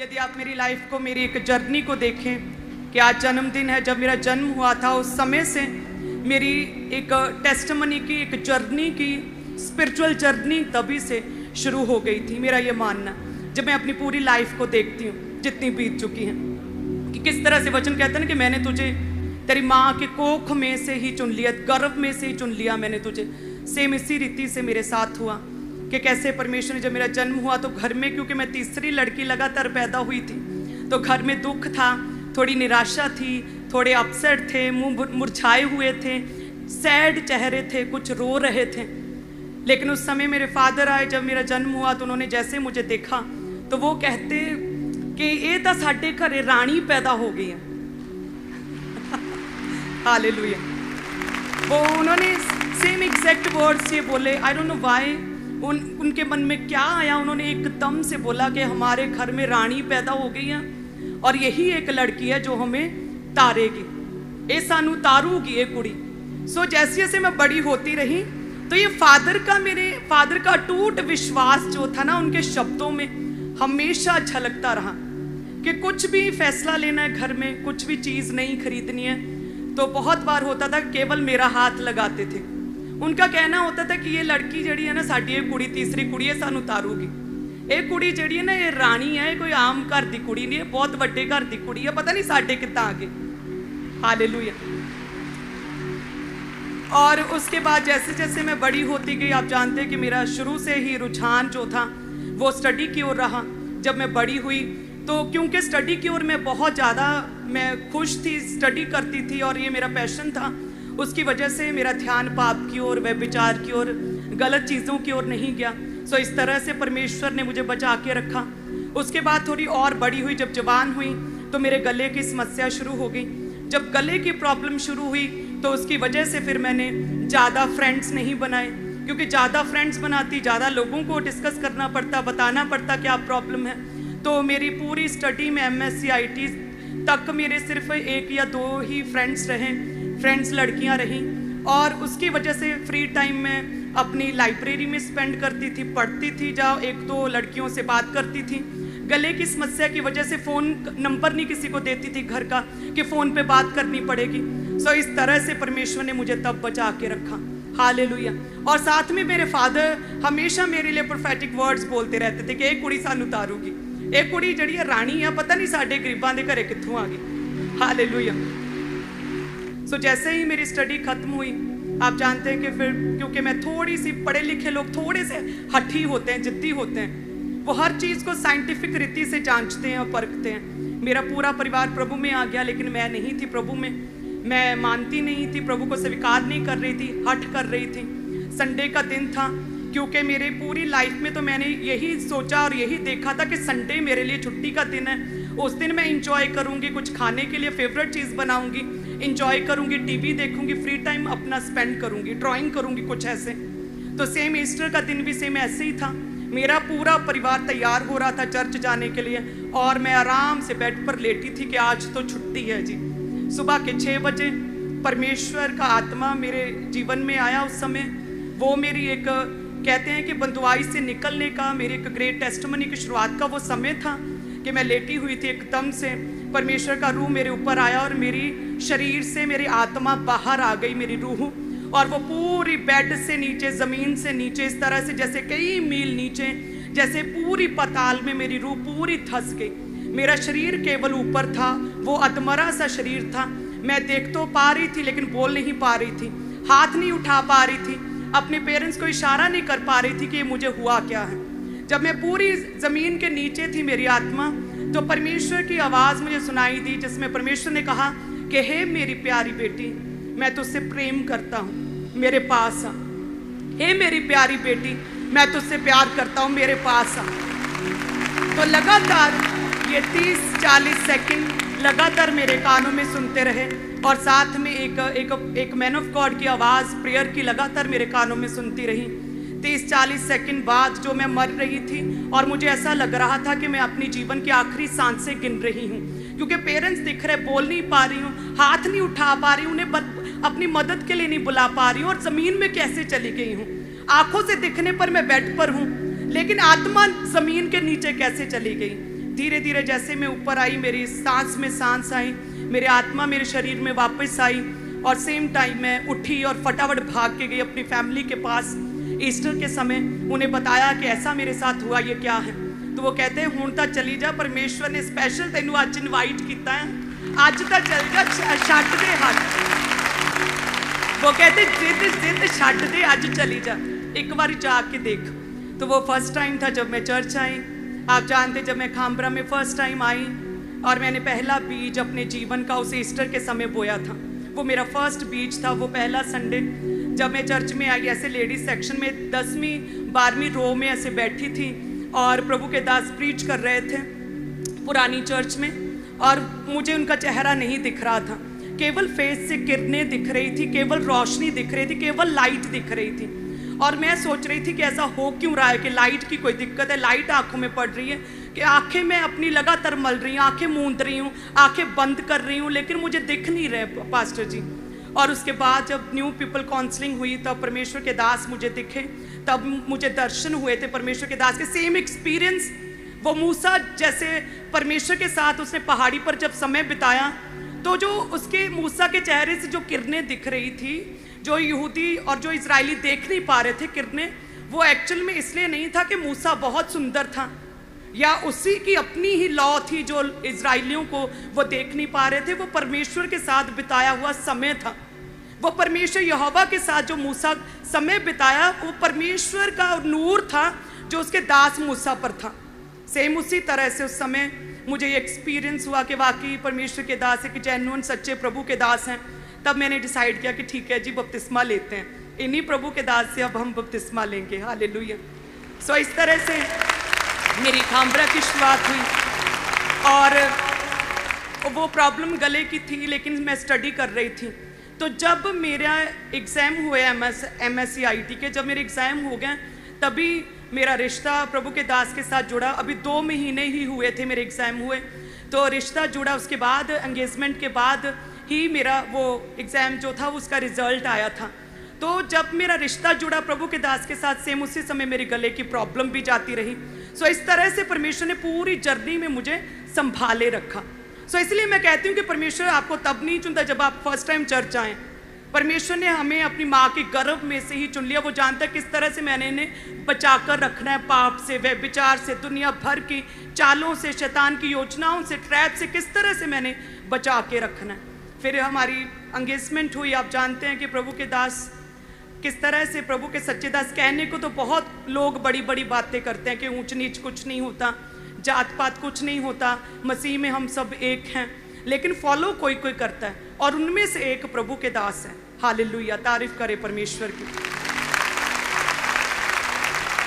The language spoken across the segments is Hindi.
यदि आप मेरी लाइफ को, मेरी एक जर्नी को देखें कि आज जन्मदिन है, जब मेरा जन्म हुआ था उस समय से मेरी एक टेस्टिमनी की, एक जर्नी की, स्पिरिचुअल जर्नी तभी से शुरू हो गई थी। मेरा ये मानना, जब मैं अपनी पूरी लाइफ को देखती हूँ जितनी बीत चुकी है, कि किस तरह से वचन कहते हैं ना कि मैंने तुझे तेरी माँ के कोख में से ही चुन लिया, गर्भ में से ही चुन लिया मैंने तुझे। सेम इसी रीति से मेरे साथ हुआ कि कैसे परमेश्वर ने, जब मेरा जन्म हुआ तो घर में, क्योंकि मैं तीसरी लड़की लगातार पैदा हुई थी, तो घर में दुख था, थोड़ी निराशा थी, थोड़े अपसेट थे, मुंह मुरझाए हुए थे, सैड चेहरे थे, कुछ रो रहे थे। लेकिन उस समय मेरे फादर आए, जब मेरा जन्म हुआ तो उन्होंने जैसे मुझे देखा तो वो कहते कि ये तो साडे घरे रानी पैदा हो गई है। हालेलुया। वो उन्होंने सेम एग्जैक्ट वर्ड्स ये बोले। आई डोंट नो व्हाई, उनके मन में क्या आया, उन्होंने एकदम से बोला कि हमारे घर में रानी पैदा हो गई है और यही एक लड़की है जो हमें तारेगी, ये सानू तारूगी ये कुड़ी। सो जैसे जैसे मैं बड़ी होती रही तो ये मेरे फादर का टूट विश्वास जो था ना, उनके शब्दों में हमेशा झलकता रहा कि कुछ भी फैसला लेना है घर में, कुछ भी चीज़ नहीं खरीदनी है, तो बहुत बार होता था केवल मेरा हाथ लगाते थे। उनका कहना होता था कि ये लड़की जड़ी है ना, साडी ये कुड़ी, तीसरी कुड़ी है, सानू तारूगी। ये कुड़ी जड़ी है ना, ये रानी है, कोई आम घर दी कुड़ी नहीं है, बहुत बड़े घर दी कुड़ी है, पता नहीं साडे कितना आगे। हालेलुया। और उसके बाद जैसे जैसे मैं बड़ी होती गई, आप जानते हैं कि मेरा शुरू से ही रुझान जो था वो स्टडी की ओर रहा। जब मैं बड़ी हुई तो क्योंकि स्टडी की ओर मैं बहुत ज़्यादा मैं खुश थी, स्टडी करती थी और ये मेरा पैशन था, उसकी वजह से मेरा ध्यान पाप की ओर, व्यभिचार की ओर, गलत चीज़ों की ओर नहीं गया। सो इस तरह से परमेश्वर ने मुझे बचा के रखा। उसके बाद थोड़ी और बड़ी हुई, जब जवान हुई तो मेरे गले की समस्या शुरू हो गई। जब गले की प्रॉब्लम शुरू हुई तो उसकी वजह से फिर मैंने ज़्यादा फ्रेंड्स नहीं बनाए, क्योंकि ज़्यादा फ्रेंड्स बनाती, ज़्यादा लोगों को डिस्कस करना पड़ता, बताना पड़ता क्या प्रॉब्लम है। तो मेरी पूरी स्टडी में MSc IT तक मेरे सिर्फ 1 या 2 ही फ्रेंड्स रहे, फ्रेंड्स लड़कियां रहीं। और उसकी वजह से फ्री टाइम में अपनी लाइब्रेरी में स्पेंड करती थी, पढ़ती थी, जहाँ 1-2 लड़कियों से बात करती थी। गले की समस्या की वजह से फ़ोन नंबर नहीं किसी को देती थी घर का कि फ़ोन पे बात करनी पड़ेगी। सो इस तरह से परमेश्वर ने मुझे तब बचा के रखा। हालेलुया। और साथ में मेरे फादर हमेशा मेरे लिए प्रोफेटिक वर्ड्स बोलते रहते थे कि एक कुड़ी सानू तारूगी, एक कुड़ी जड़ी रानी है, पता नहीं साडे गरीबां दे घरे कित्थों आ गई। हालेलुया। सो जैसे ही मेरी स्टडी खत्म हुई, आप जानते हैं कि फिर क्योंकि मैं थोड़ी सी, पढ़े लिखे लोग थोड़े से हठी होते हैं, जिद्दी होते हैं, वो हर चीज़ को साइंटिफिक रीति से जांचते हैं और परखते हैं। मेरा पूरा परिवार प्रभु में आ गया, लेकिन मैं नहीं थी प्रभु में, मैं मानती नहीं थी, प्रभु को स्वीकार नहीं कर रही थी, हट कर रही थी। संडे का दिन था, क्योंकि मेरे पूरी लाइफ में तो मैंने यही सोचा और यही देखा था कि संडे मेरे लिए छुट्टी का दिन है। उस दिन मैं इंजॉय करूँगी, कुछ खाने के लिए फेवरेट चीज़ बनाऊँगी, इंजॉय करूँगी, टीवी देखूँगी, फ्री टाइम अपना स्पेंड करूँगी, ड्राइंग करूँगी, कुछ ऐसे। तो सेम ईस्टर का दिन भी सेम ऐसे ही था। मेरा पूरा परिवार तैयार हो रहा था चर्च जाने के लिए और मैं आराम से बेड पर लेटी थी कि आज तो छुट्टी है जी। सुबह के 6 बजे परमेश्वर का आत्मा मेरे जीवन में आया। उस समय वो मेरी एक, कहते हैं कि बंदुआई से निकलने का, मेरी एक ग्रेट टेस्टिमनी की शुरुआत का वो समय था कि मैं लेटी हुई थी, एकदम से परमेश्वर का रूह मेरे ऊपर आया और मेरी शरीर से मेरी आत्मा बाहर आ गई, मेरी रूह, और वो पूरी बेड से नीचे, ज़मीन से नीचे, इस तरह से जैसे कई मील नीचे, जैसे पूरी पाताल में मेरी रूह पूरी धंस गई। मेरा शरीर केवल ऊपर था, वो अधमरा सा शरीर था। मैं देख तो पा रही थी लेकिन बोल नहीं पा रही थी, हाथ नहीं उठा पा रही थी, अपने पेरेंट्स को इशारा नहीं कर पा रही थी कि मुझे हुआ क्या है। जब मैं पूरी ज़मीन के नीचे थी मेरी आत्मा, तो परमेश्वर की आवाज़ मुझे सुनाई दी, जिसमें परमेश्वर ने कहा कि हे मेरी प्यारी बेटी, मैं तुझसे प्रेम करता हूँ, मेरे पास आ। हे मेरी प्यारी बेटी, मैं तुझसे प्यार करता हूँ, मेरे पास आ। तो लगातार ये 30-40 सेकंड लगातार मेरे कानों में सुनते रहे और साथ में एक मैन ऑफ गॉड की आवाज़ प्रेयर की लगातार मेरे कानों में सुनती रही। 30-40 सेकंड बाद जो मैं मर रही थी और मुझे ऐसा लग रहा था कि मैं अपनी जीवन की आखिरी सांसें गिन रही हूँ, क्योंकि पेरेंट्स दिख रहे, बोल नहीं पा रही हूँ, हाथ नहीं उठा पा रही हूँ, उन्हें अपनी मदद के लिए नहीं बुला पा रही हूँ और ज़मीन में कैसे चली गई हूँ। आंखों से दिखने पर मैं बेड पर हूँ, लेकिन आत्मा ज़मीन के नीचे कैसे चली गई। धीरे धीरे जैसे मैं ऊपर आई, मेरी सांस में सांस आई, मेरी आत्मा मेरे शरीर में वापस आई, और सेम टाइम मैं उठी और फटाफट भाग के गई अपनी फैमिली के पास। ईस्टर के समय उन्हें बताया कि ऐसा मेरे साथ हुआ, ये क्या है। तो वो कहते हैं हुण तां चली जा, परमेश्वर ने स्पैशल तेनू अज इनवाइट किया है, अज तां चल जा, छड्ड दे हट। वो कहते जिद छड्ड दे, अज चली जा, एक बार जाके देख। तो वो फर्स्ट टाइम था जब मैं चर्च आई। आप जानते जब मैं खामबरा में फर्स्ट टाइम आई और मैंने पहला बीज अपने जीवन का उस ईस्टर के समय बोया था, वो मेरा फर्स्ट बीज था। वो पहला संडे जब मैं चर्च में आई, ऐसे लेडीज सेक्शन में 10वीं 12वीं रो में ऐसे बैठी थी और प्रभु के दास प्रीच कर रहे थे पुरानी चर्च में, और मुझे उनका चेहरा नहीं दिख रहा था, केवल फेस से किरणें दिख रही थी, केवल रोशनी दिख रही थी, केवल लाइट दिख रही थी। और मैं सोच रही थी कि ऐसा हो क्यों रहा है कि लाइट की कोई दिक्कत है, लाइट आंखों में पड़ रही है कि आंखें मैं अपनी लगातार मल रही हूँ, आंखें मूंद रही हूँ, आंखें बंद कर रही हूँ, लेकिन मुझे दिख नहीं रहे पास्टर जी। और उसके बाद जब न्यू पीपल काउंसलिंग हुई तब परमेश्वर के दास मुझे दिखे, तब मुझे दर्शन हुए थे परमेश्वर के दास के। सेम एक्सपीरियंस, वो मूसा जैसे परमेश्वर के साथ उसने पहाड़ी पर जब समय बिताया, तो जो उसके मूसा के चेहरे से जो किरणें दिख रही थी, जो यहूदी और जो इजरायली देख नहीं पा रहे थे किरणें, वो एक्चुअल में इसलिए नहीं था कि मूसा बहुत सुंदर था या उसी की अपनी ही लॉ थी जो इजरायलियों को वो देख नहीं पा रहे थे। वो परमेश्वर के साथ बिताया हुआ समय था, वो परमेश्वर यहोवा के साथ जो मूसा समय बिताया, वो परमेश्वर का नूर था जो उसके दास मूसा पर था। सेम उसी तरह से उस समय मुझे ये एक्सपीरियंस हुआ कि वाकई परमेश्वर के दास है, कि जेन्युइन सच्चे प्रभु के दास हैं। तब मैंने डिसाइड किया कि ठीक है जी, बपतिस्मा लेते हैं, इन्हीं प्रभु के दास से अब हम बपतिस्मा लेंगे। हालेलुया। सो इस तरह से मेरी खामबरा की शुरुआत हुई, और वो प्रॉब्लम गले की थी, लेकिन मैं स्टडी कर रही थी। तो जब मेरा एग्ज़ाम हुए MSc IT के, जब मेरे एग्ज़ाम हो गए, तभी मेरा रिश्ता प्रभु के दास के साथ जुड़ा। अभी 2 महीने ही हुए थे मेरे एग्ज़ाम हुए, तो रिश्ता जुड़ा। उसके बाद एंगेजमेंट के बाद ही मेरा वो एग्ज़ाम जो था उसका रिज़ल्ट आया था। तो जब मेरा रिश्ता जुड़ा प्रभु के दास के साथ, सेम उसी समय मेरे गले की प्रॉब्लम भी जाती रही। सो इस तरह से परमेश्वर ने पूरी जर्नी में मुझे संभाले रखा। सो इसलिए मैं कहती हूँ कि परमेश्वर आपको तब नहीं चुनता जब आप फर्स्ट टाइम चर्च आएँ। परमेश्वर ने हमें अपनी माँ के गर्भ में से ही चुन लिया। वो जानता है किस तरह से मैंने इन्हें बचा कर रखना है, पाप से, व्यभिचार से, दुनिया भर की चालों से, शैतान की योजनाओं से, ट्रैप से, किस तरह से मैंने बचा के रखना है। फिर हमारी एंगेजमेंट हुई। आप जानते हैं कि प्रभु के दास किस तरह से, प्रभु के सच्चे दास, कहने को तो बहुत लोग बड़ी बड़ी बातें करते हैं कि ऊंच नीच कुछ नहीं होता, जात पात कुछ नहीं होता, मसीह में हम सब एक हैं, लेकिन फॉलो कोई कोई करता है, और उनमें से एक प्रभु के दास है। हालेलुया, तारीफ करे परमेश्वर की।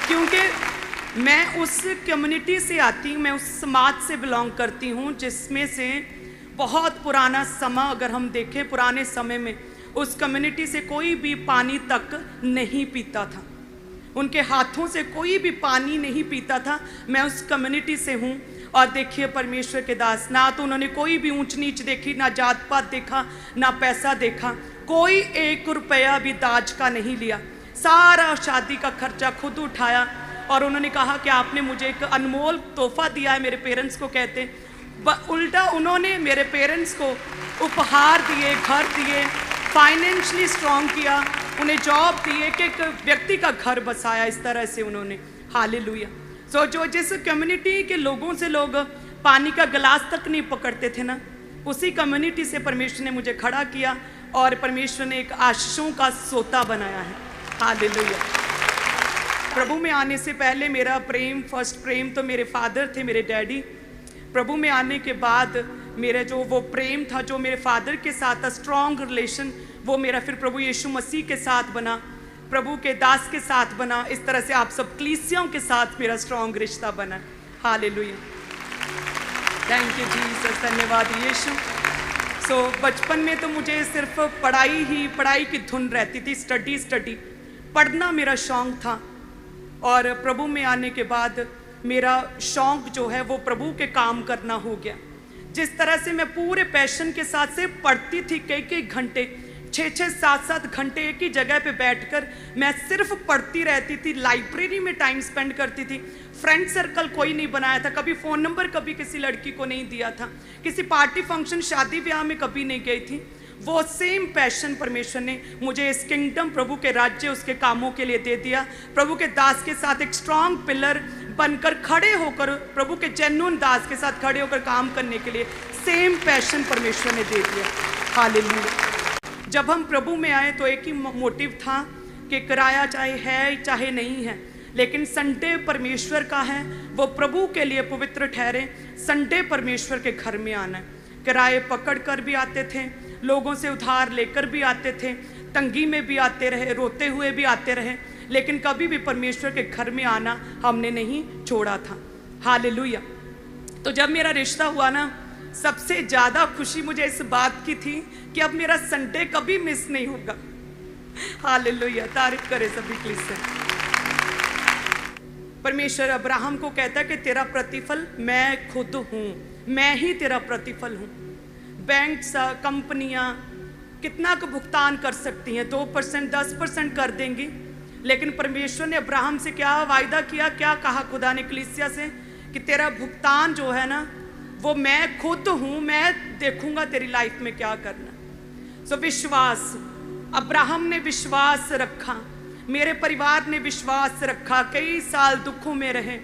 क्योंकि मैं उस कम्युनिटी से आती हूँ, मैं उस समाज से बिलोंग करती हूँ जिसमें से बहुत पुराना समा अगर हम देखें, पुराने समय में उस कम्युनिटी से कोई भी पानी तक नहीं पीता था, उनके हाथों से कोई भी पानी नहीं पीता था। मैं उस कम्युनिटी से हूँ, और देखिए परमेश्वर के दास, ना तो उन्होंने कोई भी ऊंच नीच देखी, ना जात पात देखा, ना पैसा देखा, कोई 1 रुपया भी दाज का नहीं लिया, सारा शादी का खर्चा खुद उठाया। और उन्होंने कहा कि आपने मुझे एक अनमोल तोहफा दिया है, मेरे पेरेंट्स को कहते, उल्टा उन्होंने मेरे पेरेंट्स को उपहार दिए, घर दिए, फाइनेंशियली स्ट्रॉन्ग किया, उन्हें जॉब दी, एक व्यक्ति का घर बसाया, इस तरह से उन्होंने। हालेलुया। सो जो जिस कम्युनिटी के लोगों से लोग पानी का गिलास तक नहीं पकड़ते थे ना, उसी कम्युनिटी से परमेश्वर ने मुझे खड़ा किया, और परमेश्वर ने एक आशीषों का सोता बनाया है। हालेलुया। प्रभु में आने से पहले मेरा प्रेम, फर्स्ट प्रेम तो मेरे फादर थे, मेरे डैडी। प्रभु में आने के बाद मेरा जो वो प्रेम था जो मेरे फादर के साथ था, स्ट्रॉन्ग रिलेशन, वो मेरा फिर प्रभु यीशु मसीह के साथ बना, प्रभु के दास के साथ बना। इस तरह से आप सब कलीसियाओं के साथ मेरा स्ट्रॉन्ग रिश्ता बना। हालेलुया, थैंक यू जीसस, धन्यवाद यीशु। सो बचपन में तो मुझे सिर्फ पढ़ाई की धुन रहती थी, स्टडी, पढ़ना मेरा शौक़ था। और प्रभु में आने के बाद मेरा शौक़ जो है वो प्रभु के काम करना हो गया। जिस तरह से मैं पूरे पैशन के साथ से पढ़ती थी, कई घंटे, 6-6, 7-7 घंटे एक ही जगह पे बैठकर मैं सिर्फ पढ़ती रहती थी, लाइब्रेरी में टाइम स्पेंड करती थी, फ्रेंड सर्कल कोई नहीं बनाया था, कभी फ़ोन नंबर कभी किसी लड़की को नहीं दिया था, किसी पार्टी फंक्शन शादी ब्याह में कभी नहीं गई थी। वो सेम पैशन परमेश्वर ने मुझे इस किंगडम, प्रभु के राज्य, उसके कामों के लिए दे दिया। प्रभु के दास के साथ एक स्ट्रांग पिलर बनकर खड़े होकर, प्रभु के जेन्युइन दास के साथ खड़े होकर काम करने के लिए सेम पैशन परमेश्वर ने दे दिया। हालेलुया। जब हम प्रभु में आए तो एक ही मोटिव था कि किराया चाहे है चाहे नहीं है, लेकिन संडे परमेश्वर का है, वो प्रभु के लिए पवित्र ठहरे। संडे परमेश्वर के घर में आना है। किराए पकड़ कर भी आते थे, लोगों से उधार लेकर भी आते थे, तंगी में भी आते रहे, रोते हुए भी आते रहे, लेकिन कभी भी परमेश्वर के घर में आना हमने नहीं छोड़ा था। हालेलुया। तो जब मेरा रिश्ता हुआ ना, सबसे ज़्यादा खुशी मुझे इस बात की थी कि अब मेरा संडे कभी मिस नहीं होगा। हालेलुया। तारीफ करे सभी कलीसिया। परमेश्वर अब्राहम को कहता है कि तेरा प्रतिफल मैं खुद हूँ, मैं ही तेरा प्रतिफल हूँ। बैंक, कंपनियां कितना का भुगतान कर सकती हैं, 2%, 10% कर देंगी, लेकिन परमेश्वर ने अब्राहम से क्या वायदा किया, क्या कहा खुदा ने कलीसिया से, कि तेरा भुगतान जो है ना वो मैं खुद हूँ, मैं देखूंगा तेरी लाइफ में क्या करना। सो विश्वास, अब्राहम ने विश्वास रखा, मेरे परिवार ने विश्वास रखा। कई साल दुखों में रहे,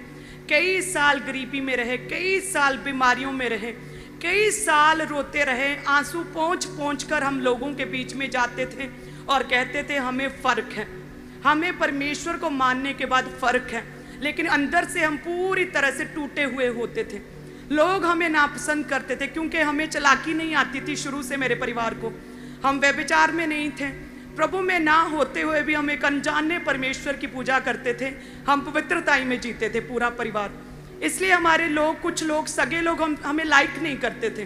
कई साल गरीबी में रहे, कई साल बीमारियों में रहे, कई साल रोते रहे, आंसू पोंछ पोंछ कर हम लोगों के बीच में जाते थे और कहते थे हमें फ़र्क है, हमें परमेश्वर को मानने के बाद फ़र्क है, लेकिन अंदर से हम पूरी तरह से टूटे हुए होते थे। लोग हमें नापसंद करते थे क्योंकि हमें चालाकी नहीं आती थी शुरू से। मेरे परिवार को, हम व्यभिचार में नहीं थे, प्रभु में ना होते हुए भी हम एक अनजाने परमेश्वर की पूजा करते थे, हम पवित्रताई में जीते थे पूरा परिवार। इसलिए हमारे लोग, कुछ लोग, सगे लोग हमें लाइक नहीं करते थे।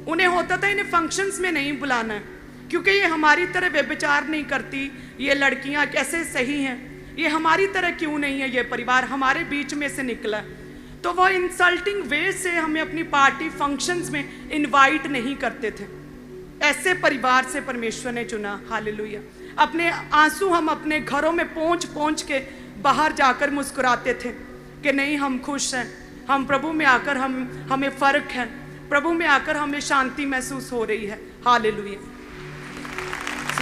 उन्हें होता था इन्हें फंक्शंस में नहीं बुलाना है क्योंकि ये हमारी तरह व्यभिचार नहीं करती, ये लड़कियां कैसे सही हैं, ये हमारी तरह क्यों नहीं है, ये परिवार हमारे बीच में से निकला। तो वो इंसल्टिंग वे से हमें अपनी पार्टी फंक्शंस में इनवाइट नहीं करते थे। ऐसे परिवार से परमेश्वर ने चुना। हालेलुया। अपने आंसू हम अपने घरों में पोंछ पोंछ के बाहर जाकर मुस्कुराते थे कि नहीं, हम खुश हैं, हम प्रभु में आकर हमें फ़र्क है, प्रभु में आकर हमें शांति महसूस हो रही है। हालेलुया।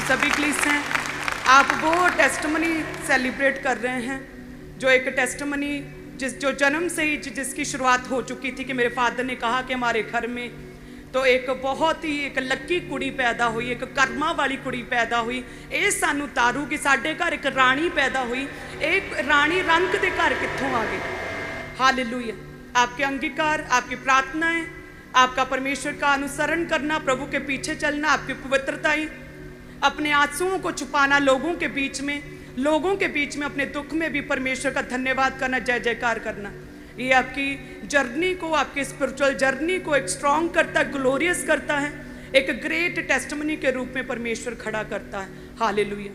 सभी कलीसिया हैं, आप वो टेस्टिमनी सेलिब्रेट कर रहे हैं जो एक टेस्टिमनी जो जन्म से ही जिसकी शुरुआत हो चुकी थी कि मेरे फादर ने कहा कि हमारे घर में तो एक बहुत ही एक लक्की कुड़ी पैदा हुई, एक कर्मा वाली कुड़ी पैदा हुई। ये सानू तारू कि साडे घर एक रानी पैदा हुई, एक रानी रंग दे घर कित्थों आ गई। हालेलुया। आपके अंगीकार, आपकी प्रार्थनाएं, आपका परमेश्वर का अनुसरण करना, प्रभु के पीछे चलना, आपकी पवित्रताएं, अपने आंसुओं को छुपाना लोगों के बीच में अपने दुख में भी परमेश्वर का धन्यवाद करना, जय जयकार करना, ये आपकी जर्नी को, आपकी स्पिरिचुअल जर्नी को एक स्ट्रॉन्ग करता है, ग्लोरियस करता है, एक ग्रेट टेस्टिमनी के रूप में परमेश्वर खड़ा करता है। हालेलुया।